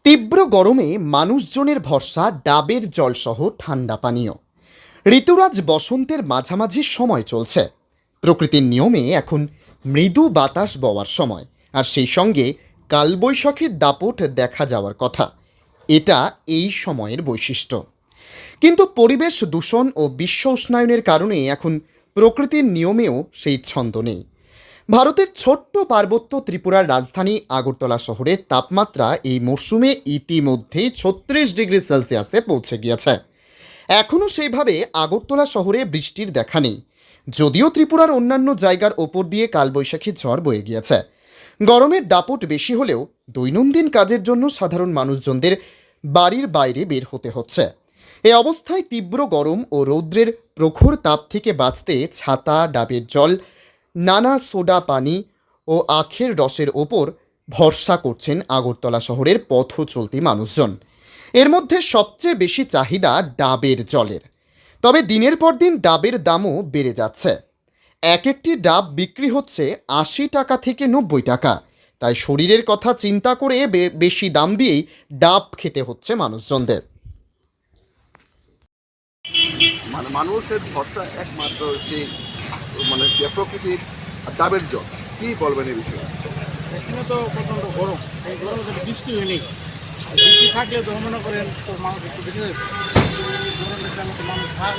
তীব্র গরমে মানুষজনের ভরসা ডাবের জলসহ ঠান্ডা পানীয়। ঋতুরাজ বসন্তের মাঝামাঝি সময় চলছে। প্রকৃতির নিয়মে এখন মৃদু বাতাস বওয়ার সময়, আর সেই সঙ্গে কালবৈশাখীর দাপট দেখা যাওয়ার কথা। এটা এই সময়ের বৈশিষ্ট্য। কিন্তু পরিবেশ দূষণ ও বিশ্ব উষ্ণায়নের কারণে এখন প্রকৃতির নিয়মেও সেই ছন্দ নেই। ভারতের ছোট্ট পার্বত্য ত্রিপুরার রাজধানী আগরতলা শহরের তাপমাত্রা এই মরশুমে ইতিমধ্যেই 36 ডিগ্রি সেলসিয়াসে পৌঁছে গিয়েছে। এখনও সেইভাবে আগরতলা শহরে বৃষ্টির দেখা নেই, যদিও ত্রিপুরার অন্যান্য জায়গার ওপর দিয়ে কালবৈশাখী ঝড় বয়ে গিয়েছে। গরমের দাপট বেশি হলেও দৈনন্দিন কাজের জন্য সাধারণ মানুষজনদের বাড়ির বাইরে বের হতে হচ্ছে। এ অবস্থায় তীব্র গরম ও রৌদ্রের প্রখর তাপ থেকে বাঁচতে ছাতা, ডাবের জল, নানা সোডা পানি ও আখের রসের ওপর ভরসা করছেন আগরতলা শহরের পথ চলতি মানুষজন। এর মধ্যে সবচেয়ে বেশি চাহিদা ডাবের জলের। তবে দিনের পর দিন ডাবের দামও বেড়ে যাচ্ছে। এক একটি ডাব বিক্রি হচ্ছে 80 টাকা থেকে 90 টাকা। তাই শরীরের কথা চিন্তা করে বেশি দাম দিয়েই ডাব খেতে হচ্ছে মানুষজনদের। মানুষের ভরসা একমাত্র সেই যে প্রকৃতির ডাবের জল। কি বলবেন এই বিষয়ে? এখানে তো প্রচণ্ড গরম, এই গরমে যদি বৃষ্টি হয়নি, বৃষ্টি থাকলে তো মনে করেন তো মানুষ একটু বেশি গরমের জন্য তো মানুষ খাওয়া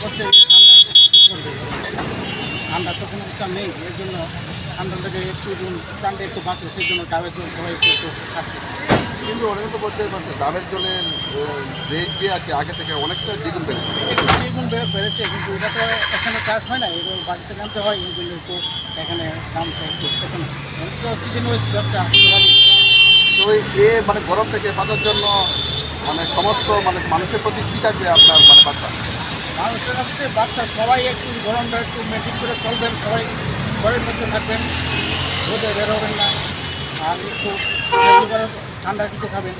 করতে ঠান্ডা তো কোনো ইচ্ছা নেই। এর জন্য ঠান্ডা থেকে একটু ঠান্ডা একটু বাঁচে, সেই জন্য ডাবের জল সবাই একটু খাচ্ছে। কিন্তু অনেকে তো বলতে পারছে ডাবের জলের রেট যে আছে আগে থেকে অনেকটা দ্বিগুণ বেড়েছে। দ্বিগুণ বেড়েছে, কিন্তু এটা তো এখানে চাষ হয় না, এগুলো বাড়িতে জানতে হয়। এই জন্য একটু এখানে দামটা একটু এখন সিজন ওয়াইজ ব্যবসা। তো গরম থেকে বাঁচার জন্য সমস্ত মানুষের প্রতি কী থাকবে আপনার বার্তা? মানুষের কাছে বার্তা, সবাই একটু গরমটা একটু মেনটেন করে চলবেন, সবাই ঘরের মধ্যে থাকবেন, রোদে বের হবেন না, আর একটু ঠান্ডা কিছু খাবেন,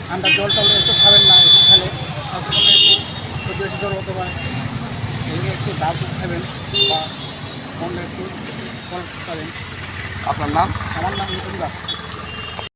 ঠান্ডা জল টল একটু খাবেন না, একটু খেলে তারপরে একটু বেশি জ্বর হতে পারে। এই একটু ডাব খাবেন বা অন্য একটু ফল খাবেন। আপনার নাম? আমার নাম নিপুণ দাস।